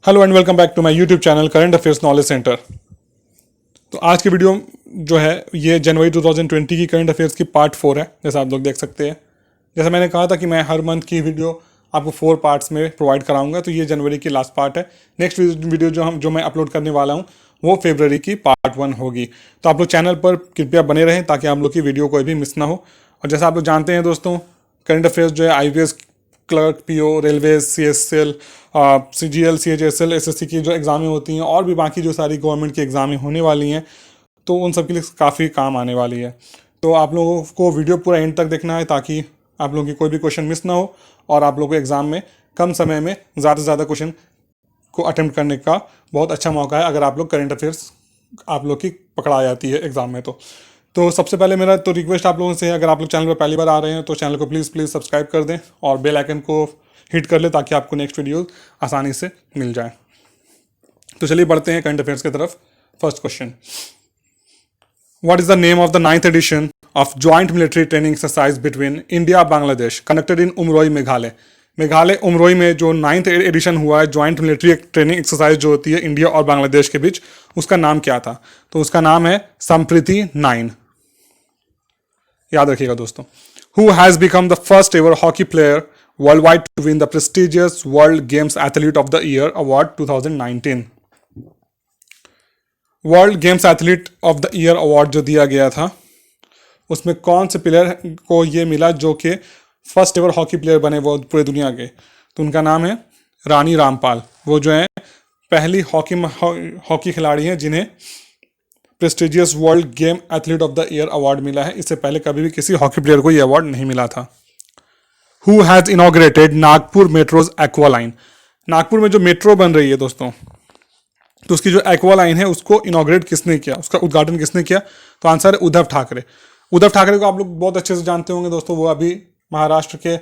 Hello and welcome back to my YouTube channel current affairs knowledge centre. तो आज की video जो है ये जनवरी 2020 की करंट अफेयर्स की पार्ट 4 है। जैसा आप लोग देख सकते हैं, जैसा मैंने कहा था कि मैं हर मंथ की वीडियो आपको 4 पार्ट्स में प्रोवाइड कराऊंगा, तो ये जनवरी की लास्ट पार्ट है। नेक्स्ट वीडियो जो मैं अपलोड करने वाला हूँ वो फरवरी की पार्ट 1 होगी। तो आप लोग चैनल पर कृपया बने रहें ताकि आप लोग की वीडियो कोई भी मिस ना हो। और जैसा आप लोग जानते हैं दोस्तों, करंट अफेयर्स जो है IPS clerk, PO, railway, CSL, CGL, CHSL, SSC की जो एग्ज़ामें होती हैं और भी बाकी जो सारी गवर्नमेंट की एग्ज़ामें होने वाली हैं, तो उन सब के लिए काफ़ी काम आने वाली है। तो आप लोगों को वीडियो पूरा एंड तक देखना है ताकि आप लोगों की कोई भी क्वेश्चन मिस ना हो और आप लोगों को एग्ज़ाम में कम समय में ज़्यादा से ज़्यादा क्वेश्चन को अटेम्प्ट करने का बहुत अच्छा मौका है अगर आप लोग करंट अफेयर्स आप लोग की पकड़ा जाती है एग्ज़ाम में। तो सबसे पहले मेरा तो रिक्वेस्ट आप लोगों से है, अगर आप लोग चैनल पर पहली बार आ रहे हैं तो चैनल को प्लीज़ सब्सक्राइब कर दें और बेल आइकन को हिट कर ले ताकि आपको नेक्स्ट वीडियो आसानी से मिल जाए। तो चलिए बढ़ते हैं करंट अफेयर्स की तरफ। First question, what is the name of the 9th edition of joint military training exercise between India Bangladesh conducted in Umroi Meghalaya. Meghalaya Umroi में जो 9th एडिशन हुआ है जॉइंट मिलिट्री ट्रेनिंग एक्सरसाइज जो होती है इंडिया और बांग्लादेश के बीच, उसका नाम क्या था? तो उसका नाम है संप्रीति 9। याद रखिएगा दोस्तों। Who has become the first ever hockey player world wide to win the prestigious world games athlete of the year award 2019। World games athlete of the year award जो दिया गया था उसमें कौन से प्लेयर को ये मिला जो कि फर्स्ट एवर हॉकी प्लेयर बने वो पूरे दुनिया के? तो उनका नाम है रानी रामपाल। वो जो है पहली हॉकी खिलाड़ी हैं जिन्हें prestigious world game athlete of the year award मिला है। इससे पहले कभी भी किसी हॉकी प्लेयर को यह अवार्ड नहीं मिला था। Who has inaugurated Nagpur metros aqua line. Nagpur में जो मेट्रो बन रही है दोस्तों, तो उसकी जो एक्वा लाइन है उसको इनॉग्रेट किसने किया, उसका उद्घाटन किसने किया? तो आंसर है उद्धव ठाकरे। उद्धव ठाकरे को आप लोग बहुत अच्छे से जानते होंगे दोस्तों। वो अभी महाराष्ट्र के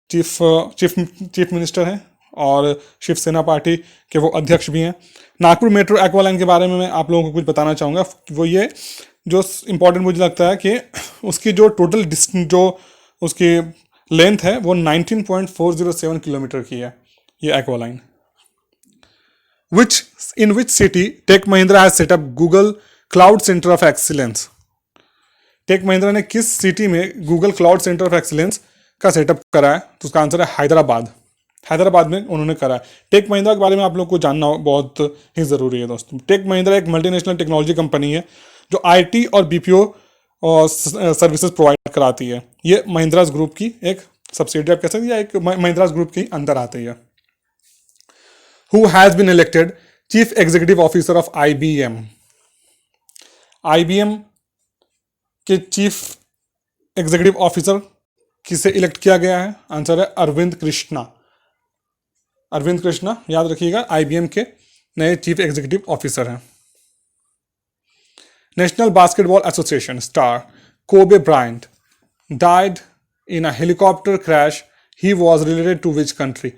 चीफ मिनिस्टर हैं और शिवसेना पार्टी के वो अध्यक्ष भी हैं। नागपुर मेट्रो एक्वा लाइन के बारे में मैं आप लोगों को कुछ बताना चाहूँगा। वो ये जो इम्पोर्टेंट मुझे लगता है कि उसकी जो टोटल जो उसकी लेंथ है वो 19.407 किलोमीटर की है ये aqua line. In which city Tech Mahindra has setup Google cloud centre of excellence. Tech Mahindra ने किस सिटी में Google cloud centre of excellence का सेटअप करा है? तो उसका आंसर है हैदराबाद। हैदराबाद में उन्होंने करा है। टेक महिंद्रा के बारे में आप लोग को जानना बहुत ही ज़रूरी है दोस्तों। टेक महिंद्रा एक मल्टीनेशनल टेक्नोलॉजी कंपनी है जो IT और BPO और सर्विसेज प्रोवाइड कराती है। ये महिंद्रास ग्रुप की एक सब्सिडियरी आप कह सकते हैं या एक महिंद्रास ग्रुप के अंदर आती है। Who has been elected chief executive officer of IBM। IBM के चीफ एग्जीक्यूटिव ऑफिसर किसे इलेक्ट किया गया है? आंसर है अरविंद कृष्णा। अरविंद कृष्णा याद रखिएगा IBM के नए चीफ एग्जीक्यूटिव ऑफिसर हैं। National basketball association star Kobe Bryant died in a helicopter crash. He was related to which country.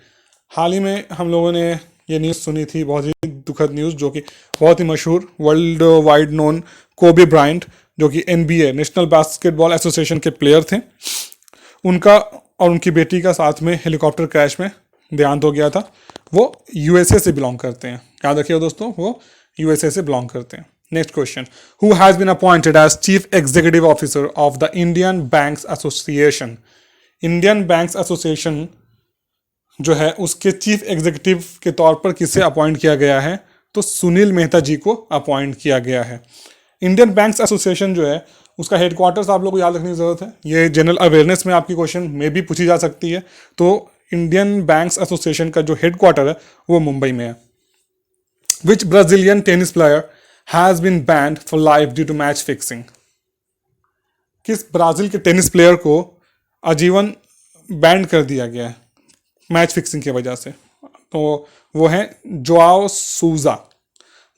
हाल ही में हम लोगों ने ये न्यूज़ सुनी थी, बहुत ही दुखद न्यूज़, जो कि बहुत ही मशहूर world wide known Kobe Bryant जो कि NBA नेशनल बास्केटबॉल एसोसिएशन के प्लेयर थे, उनका और उनकी बेटी का साथ में हेलीकॉप्टर क्रैश में देहांत हो गया था। वो USA से बिलोंग करते हैं। याद रखिए दोस्तों, वो USA से बिलोंग करते हैं। Next question, who has been appointed as chief executive officer of the Indian banks association. Indian banks association जो है उसके चीफ एग्जीक्यूटिव के तौर पर किसे अपॉइंट किया गया है? तो सुनील मेहता जी को अपॉइंट किया गया है। इंडियन बैंक्स एसोसिएशन जो है उसका हेडक्वार्टर्स आप लोगों को याद रखने की ज़रूरत है। ये जनरल अवेयरनेस में आपकी क्वेश्चन में भी पूछी जा सकती है। तो इंडियन बैंक्स एसोसिएशन का जो हेडक्वार्टर है वो मुंबई में है। Which Brazilian tennis player has been banned for life due to match fixing. किस ब्राज़ील के टेनिस प्लेयर को आजीवन बैंड कर दिया गया है मैच फिक्सिंग की वजह से? तो वो है जोआओ सूजा।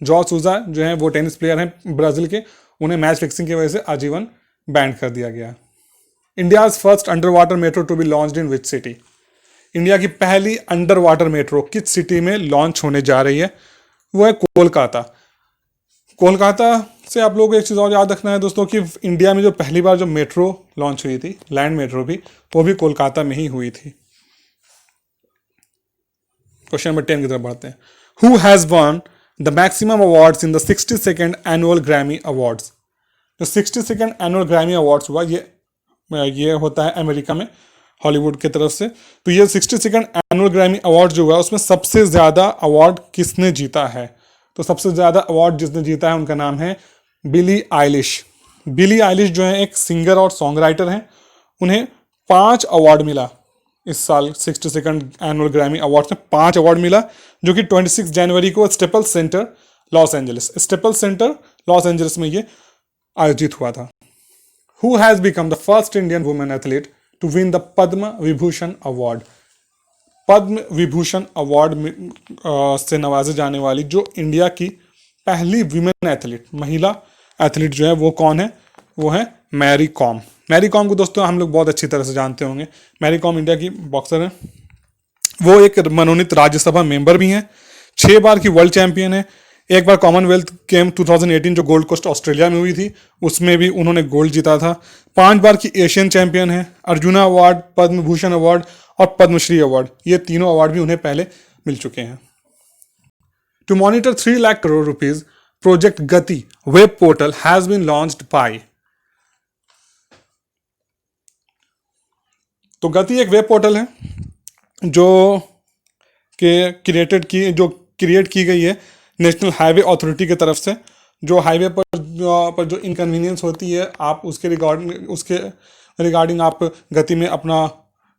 जोआओ सूजा जो है वो टेनिस प्लेयर हैं ब्राज़ील के, उन्हें मैच फिक्सिंग की वजह से आजीवन बैंड कर दिया गया। India's first under water metro to be launched in which city. India की पहली अंडर वाटर मेट्रो किस सिटी में लॉन्च होने जा रही है? वो है कोलकाता। कोलकाता से आप लोगों को एक चीज़ और याद रखना है दोस्तों कि इंडिया में जो पहली बार जो मेट्रो लॉन्च हुई थी, लैंड मेट्रो भी, वो भी कोलकाता में ही हुई थी। क्वेश्चन नंबर 10 की तरफ बढ़ते हैं। Who has won the maximum awards in the 62nd annual Grammy awards. जो 62nd एनुअल ग्रैमी अवार्ड्स हुआ ये होता है अमेरिका में, हॉलीवुड की तरफ से। तो ये 62nd एनुअल ग्रैमी अवार्ड जो हुआ उसमें सबसे ज़्यादा अवार्ड किसने जीता है? तो सबसे ज़्यादा अवार्ड जिसने जीता है उनका नाम है बिली आइलिश। बिली आइलिश जो है एक सिंगर और सॉन्ग राइटर हैं। उन्हें 5 अवार्ड मिला इस साल 62nd एनुअल ग्रैमी अवार्ड्स में 5 अवार्ड मिला, जो कि 26 जनवरी को स्टेपल्स सेंटर लॉस एंजलिस में ये आयोजित हुआ था। Who has become the first Indian women athlete to win the Padma Vibhushan award. Padma Vibhushan award से नवाजे जाने वाली जो इंडिया की पहली विमेन एथलीट, महिला एथलीट जो है वो कौन है? वो है मैरी कॉम। मैरी कॉम को दोस्तों हम लोग बहुत अच्छी तरह से जानते होंगे। मैरी कॉम इंडिया की बॉक्सर है। वो एक मनोनीत राज्यसभा मेंबर भी हैं, 6 बार की वर्ल्ड चैंपियन है। एक बार कॉमनवेल्थ गेम 2018 जो गोल्ड कोस्ट ऑस्ट्रेलिया में हुई थी उसमें भी उन्होंने गोल्ड जीता था। 5 बार की एशियन चैंपियन है। अर्जुना अवार्ड, पद्म भूषण अवार्ड और पद्मश्री अवार्ड, ये तीनों अवार्ड भी उन्हें पहले मिल चुके हैं। To monitor 3 lakh crore rupees project Gati web portal has been launched by. तो गति एक वेब पोर्टल है जो क्रिएट की गई है नेशनल हाईवे अथॉरिटी की तरफ से। जो हाईवे पर जो इनकन्वीनियंस होती है आप उसके रिगार्डिंग आप गति में अपना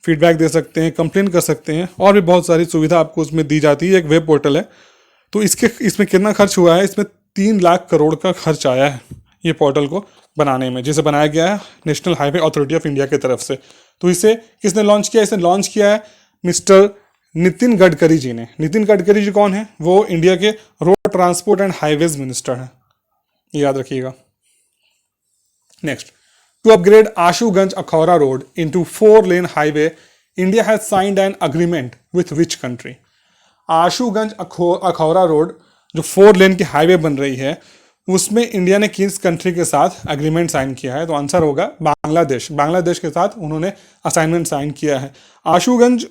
फीडबैक दे सकते हैं, कंप्लेन कर सकते हैं और भी बहुत सारी सुविधा आपको उसमें दी जाती है। एक वेब पोर्टल है। तो इसमें कितना खर्च हुआ है? इसमें 3 लाख करोड़ का खर्च आया है ये पोर्टल को बनाने में, जिसे बनाया गया है national highway authority of India की तरफ से। तो इसे किसने लॉन्च किया? इसे लॉन्च किया है मिस्टर नितिन गडकरी जी ने। नितिन गडकरी जी कौन है? वो इंडिया के road transport and highways minister हैं, याद रखिएगा। Next, to upgrade Ashuganj Akhaura road into four lane highway India has signed an agreement with which country. Ashuganj Akhaura road जो 4 लेन की हाईवे बन रही है उसमें इंडिया ने किस कंट्री के साथ एग्रीमेंट साइन किया है? तो आंसर होगा बांग्लादेश। बांग्लादेश के साथ उन्होंने असाइनमेंट साइन किया है। आशुगंज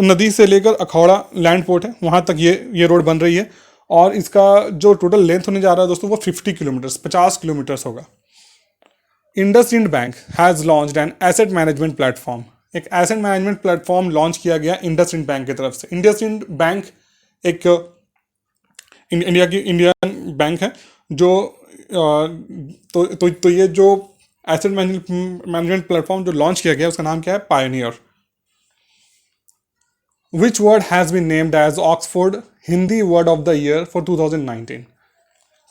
नदी से लेकर अखौरा लैंड पोर्ट है, वहाँ तक ये रोड बन रही है और इसका जो टोटल लेंथ होने जा रहा है दोस्तों वो 50 किलोमीटर्स होगा। IndusInd bank has launched an asset management platform. एक एसेट मैनेजमेंट प्लेटफॉर्म लॉन्च किया गया इंडसइंड बैंक की तरफ से। इंडसइंड बैंक एक इंडियन बैंक है जो तो ये जो एसेट मैनेजमेंट प्लेटफॉर्म जो लॉन्च किया गया उसका नाम क्या है? Pioneer. Which word has been named as Oxford Hindi word of the year for 2019?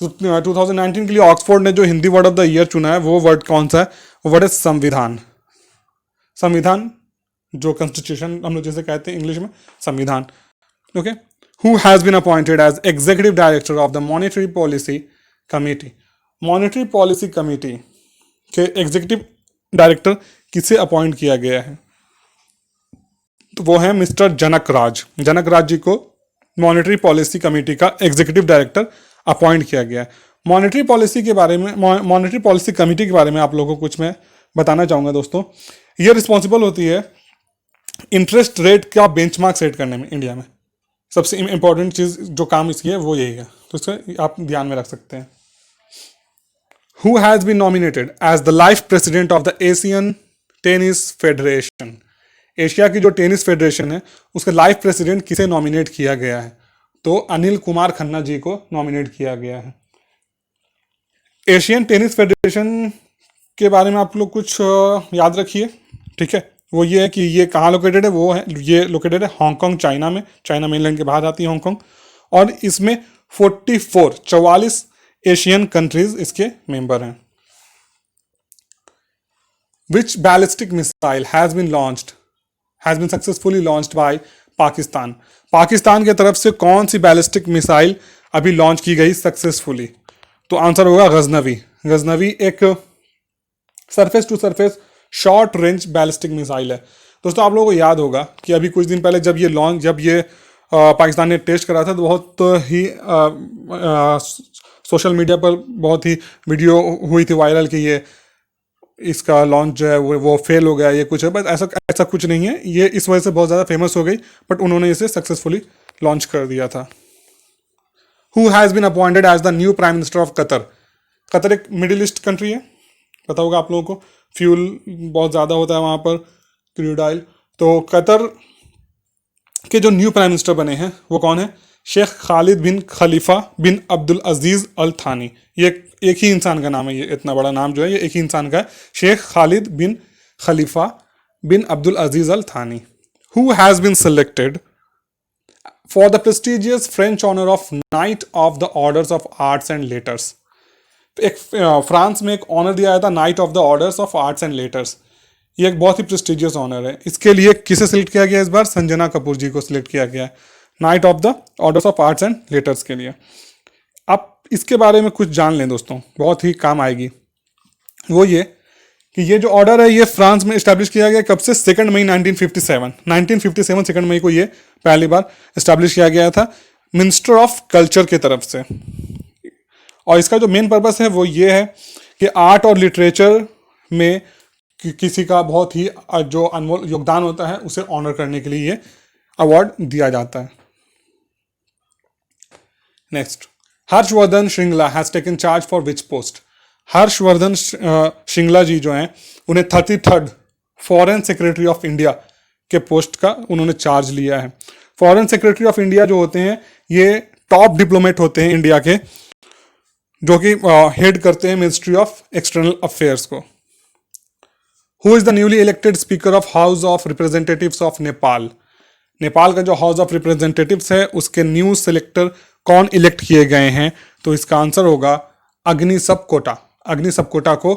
तो 2019 के लिए ऑक्सफोर्ड ने जो Hindi word of the year चुना है वो वर्ड कौन सा है? वो वर्ड है संविधान। संविधान जो कॉन्स्टिट्यूशन हम लोग जैसे कहते हैं इंग्लिश में, संविधान। Okay. Who has been appointed as executive director of the monetary policy committee. Monetary policy committee के एग्जीक्यूटिव डायरेक्टर किसे अपॉइंट किया गया है? तो वो है मिस्टर जनक राज। जनक राज जी को मॉनेटरी पॉलिसी कमेटी का एग्जीक्यूटिव डायरेक्टर अपॉइंट किया गया है। मॉनेटरी पॉलिसी कमेटी के बारे में आप लोगों को कुछ मैं बताना चाहूँगा दोस्तों। ये रिस्पॉन्सिबल होती है इंटरेस्ट रेट का बेंचमार्क सेट करने में इंडिया में। सबसे इंपॉर्टेंट चीज़ जो काम इसकी है वो यही है, तो इसे आप ध्यान में रख सकते हैं। Who has been nominated as the life president of the Asian tennis federation. Asia की जो टेनिस फेडरेशन है उसका लाइफ प्रेसिडेंट किसे नॉमिनेट किया गया है? तो अनिल कुमार खन्ना जी को नॉमिनेट किया गया है। एशियन टेनिस फेडरेशन के बारे में आप लोग कुछ याद रखिए, ठीक है। वो ये है कि ये कहाँ लोकेटेड है? ये लोकेटेड है हांगकांग, चाइना में। चाइना मेनलैंड के बाहर आती है हांगकांग। और इसमें 44 एशियन कंट्रीज इसके मेंबर हैं। Which ballistic missile has been successfully launched by Pakistan. Pakistan की तरफ से कौन सी बैलिस्टिक मिसाइल अभी लॉन्च की गई सक्सेसफुली? तो आंसर होगा गजनवी। गजनवी एक surface to surface short range ballistic missile है। दोस्तों आप लोगों को याद होगा कि अभी कुछ दिन पहले जब ये पाकिस्तान ने टेस्ट करा था तो बहुत ही सोशल मीडिया पर बहुत ही वीडियो हुई थी वायरल कि ये इसका लॉन्च जो है वो फेल हो गया, ये कुछ है। बट ऐसा कुछ नहीं है, ये इस वजह से बहुत ज़्यादा फेमस हो गई, बट उन्होंने इसे सक्सेसफुली लॉन्च कर दिया था। Who has been appointed as the new prime minister of Qatar. Qatar एक मिडिल ईस्ट कंट्री है, पता होगा आप लोगों को, फ्यूल बहुत ज़्यादा होता है वहाँ पर, क्रूड ऑयल। तो कतर के जो न्यू प्राइम मिनिस्टर बने हैं वो कौन है? शेख खालिद बिन खलीफा बिन अब्दुल अजीज़ अल थानी। ये एक ही इंसान का नाम है, ये इतना बड़ा नाम जो है ये एक ही इंसान का है, शेख खालिद बिन खलीफा बिन Abdul Aziz Al Thani. Who has been selected for the prestigious French honour of knight of the orders of arts and letters. एक फ्रांस में एक ऑनर दिया था, knight of the orders of arts and letters. ये एक बहुत ही prestigious honour है। इसके लिए किसे सिलेक्ट किया गया इस बार? संजना कपूर जी को सिलेक्ट किया गया है, night of the orders of arts and letters के लिए। आप इसके बारे में कुछ जान लें दोस्तों, बहुत ही काम आएगी। वो ये कि ये जो ऑर्डर है ये फ्रांस में इस्टेब्लिश किया गया कब से? 2 मई 1957 2 मई को ये पहली बार इस्टेब्लिश किया गया था मिनिस्टर ऑफ कल्चर के तरफ से। और इसका जो मेन पर्पस है वो ये है कि आर्ट और लिटरेचर में किसी का बहुत ही जो अनमोल योगदान होता है उसे ऑनर करने के लिए ये अवार्ड दिया जाता है। Next, Harshvardhan Shringla has taken charge for which post. Harshvardhan Shringla ji जो हैं उन्हें 33rd foreign secretary of India के पोस्ट का उन्होंने चार्ज लिया है। फॉरेन सेक्रेटरी ऑफ इंडिया जो होते हैं ये टॉप डिप्लोमेट होते हैं इंडिया के, जो कि हेड करते हैं मिनिस्ट्री ऑफ एक्सटर्नल अफेयर्स को। Who is the newly elected speaker of house of representatives of Nepal. Nepal का जो हाउस ऑफ रिप्रेजेंटेटिव्स है उसके न्यू सिलेक्टर कौन इलेक्ट किए गए हैं? तो इसका आंसर होगा अग्नि सबकोटा। अग्नि सबकोटा को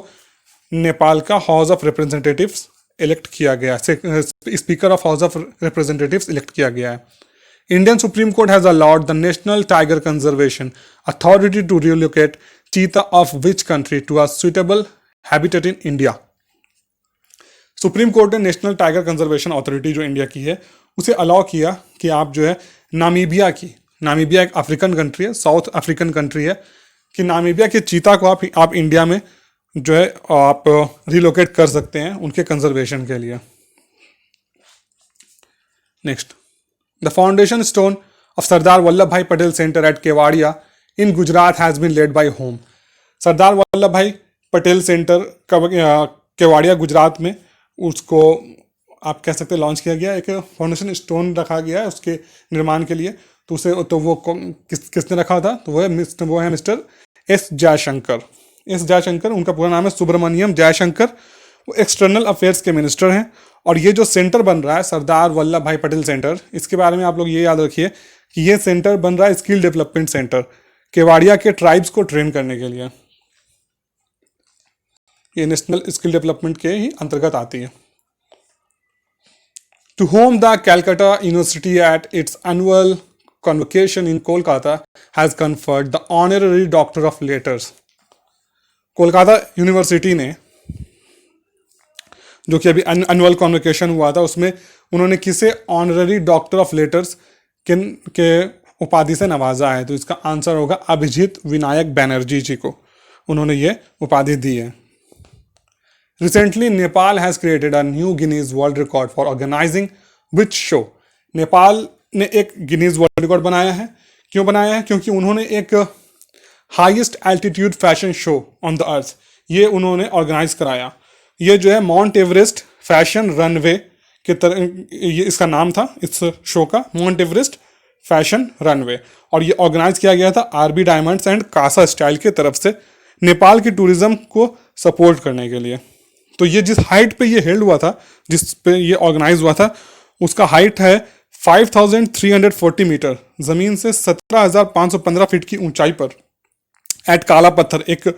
नेपाल का हाउस ऑफ रिप्रेजेंटेटिव्स इलेक्ट किया गया, speaker of house of representatives elect किया गया है। Indian supreme court has allowed the national tiger conservation authority to relocate cheetah of which country to a suitable habitat in India. Supreme court ने national tiger conservation authority जो India की है उसे allow किया कि आप जो है नामीबिया एक अफ्रीकन कंट्री है, साउथ अफ्रीकन कंट्री है, कि नामीबिया के चीता को आप इंडिया में जो है आप रिलोकेट कर सकते हैं उनके कंजर्वेशन के लिए। Next, the foundation stone of Sardar Vallabh Bhai Patel centre at Kevadia in Gujarat has been laid by home. Sardar Vallabh Bhai Patel centre Kevadia Gujarat में उसको आप कह सकते हैं लॉन्च किया गया, एक फाउंडेशन स्टोन रखा गया है उसके निर्माण के लिए। तो उसे तो वो किसने रखा था? तो वो है मिस्टर एस जयशंकर। उनका पूरा नाम है सुब्रमण्यम जयशंकर। वो एक्सटर्नल अफेयर्स के मिनिस्टर हैं। और ये जो सेंटर बन रहा है सरदार वल्लभ भाई पटेल सेंटर, इसके बारे में आप लोग ये याद रखिए कि ये सेंटर बन रहा है स्किल डेवलपमेंट सेंटर, केवाड़िया के ट्राइब्स को ट्रेन करने के लिए। ये नेशनल स्किल डेवलपमेंट के ही अंतर्गत आती है। To whom the Calcutta University at its annual convocation in Kolkata has conferred the honorary Doctor of Letters। Kolkata university ने जो कि अभी एनुअल कॉन्वोकेशन हुआ था उसमें उन्होंने किसे ऑनररी डॉक्टर ऑफ लेटर्स के उपाधि से नवाजा है? तो इसका आंसर होगा अभिजीत विनायक बैनर्जी जी को उन्होंने ये उपाधि दी है। Recently, Nepal has created a new Guinness World Record for organizing which show। Nepal ने एक गिनीज वर्ल्ड रिकॉर्ड बनाया है। क्यों बनाया है? क्योंकि उन्होंने एक highest altitude fashion show on the earth ये उन्होंने ऑर्गेनाइज कराया। ये जो है माउंट एवरेस्ट फैशन रनवे के तरह ये इसका नाम था इस शो का, माउंट एवरेस्ट फैशन रनवे। और ये ऑर्गेनाइज किया गया था RB diamonds and Casa style के तरफ से नेपाल की टूरिज्म को सपोर्ट करने के लिए। तो ये जिस हाइट पे ये हेल्ड हुआ था, जिस पे ये ऑर्गेनाइज हुआ था, उसका हाइट है 5340 मीटर, ज़मीन से 17515 फीट की ऊंचाई पर, एट काला पत्थर एक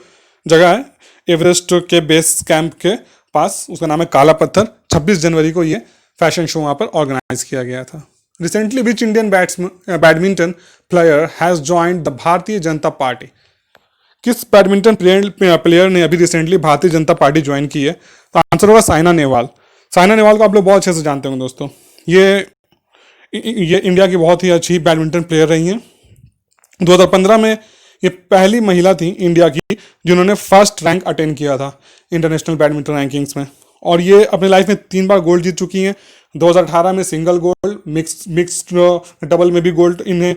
जगह है एवरेस्ट के बेस कैंप के पास, उसका नाम है काला पत्थर। 26 जनवरी को ये फैशन शो वहाँ पर ऑर्गेनाइज किया गया था। Recently which Indian badminton player has joined the Bharatiya Janata party. किस बैडमिंटन प्लेयर ने अभी recently Bharatiya Janata party join की है? तो आंसर होगा साइना नेहवाल। साइना नेहवाल को आप लोग बहुत अच्छे से जानते होंगे दोस्तों। ये इंडिया की बहुत ही अच्छी बैडमिंटन प्लेयर रही हैं। 2015 में ये पहली महिला थी इंडिया की जिन्होंने फर्स्ट रैंक अटेन किया था इंटरनेशनल बैडमिंटन रैंकिंग्स में। और ये अपने लाइफ में 3 बार गोल्ड जीत चुकी हैं। 2018 में सिंगल गोल्ड, मिक्स्ड डबल में भी गोल्ड इन्हें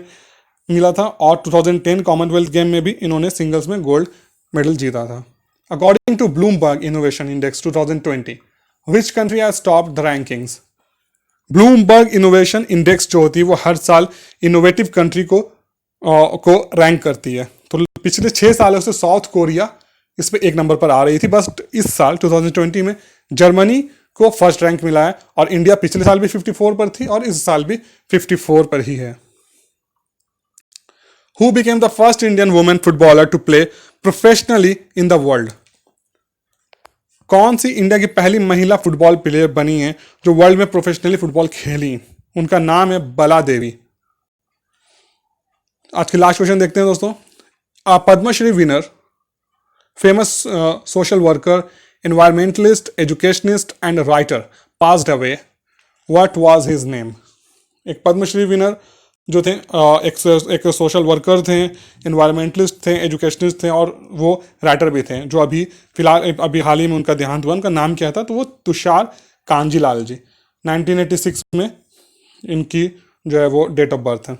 मिला था, और 2010 कॉमनवेल्थ गेम में भी इन्होंने सिंगल्स में गोल्ड मेडल जीता था। According to Bloomberg innovation index 2020, which country has top the rankings? Bloomberg innovation index जो होती है वो हर साल इनोवेटिव कंट्री को रैंक करती है। तो पिछले 6 सालों से साउथ कोरिया इस पे 1 नंबर पर आ रही थी, बस इस साल 2020 में जर्मनी को फर्स्ट रैंक मिला है, और इंडिया पिछले साल भी 54 पर थी और इस साल भी 54 पर ही है। Who became the first Indian woman footballer to play professionally in the world? कौन सी इंडिया की पहली महिला फुटबॉल प्लेयर बनी है जो वर्ल्ड में प्रोफेशनली फुटबॉल खेली? उनका नाम है बला देवी। आज के लास्ट क्वेश्चन देखते हैं दोस्तों। Padmashri winner, famous social worker, environmentalist, educationist and writer passed away, what was his name? एक पद्मश्री विनर जो थे, एक सोशल वर्कर थे, एनवायरमेंटलिस्ट थे, एजुकेशनिस्ट थे, और वो राइटर भी थे, जो अभी हाल ही में उनका देहांत हुआ। उनका नाम क्या था? तो वो तुषार कांजीलाल जी। 1986 में इनकी जो है वो डेट ऑफ बर्थ है।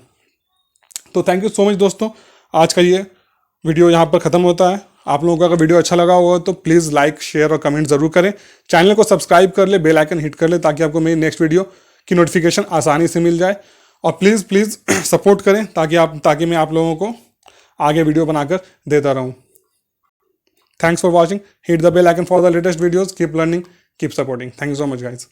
तो थैंक यू सो मच दोस्तों, आज का ये वीडियो यहाँ पर ख़त्म होता है। आप लोगों को अगर वीडियो अच्छा लगा होगा तो प्लीज़ लाइक, शेयर और कमेंट ज़रूर करें। चैनल को सब्सक्राइब कर ले, बेल आइकन हिट कर ले, ताकि आपको मेरी नेक्स्ट वीडियो की नोटिफिकेशन आसानी से मिल जाए। और प्लीज़ सपोर्ट करें ताकि मैं आप लोगों को आगे वीडियो बनाकर देता रहूं। Thanks for watching, hit the bell icon for the latest videos, keep learning, keep supporting. Thank you so much guys.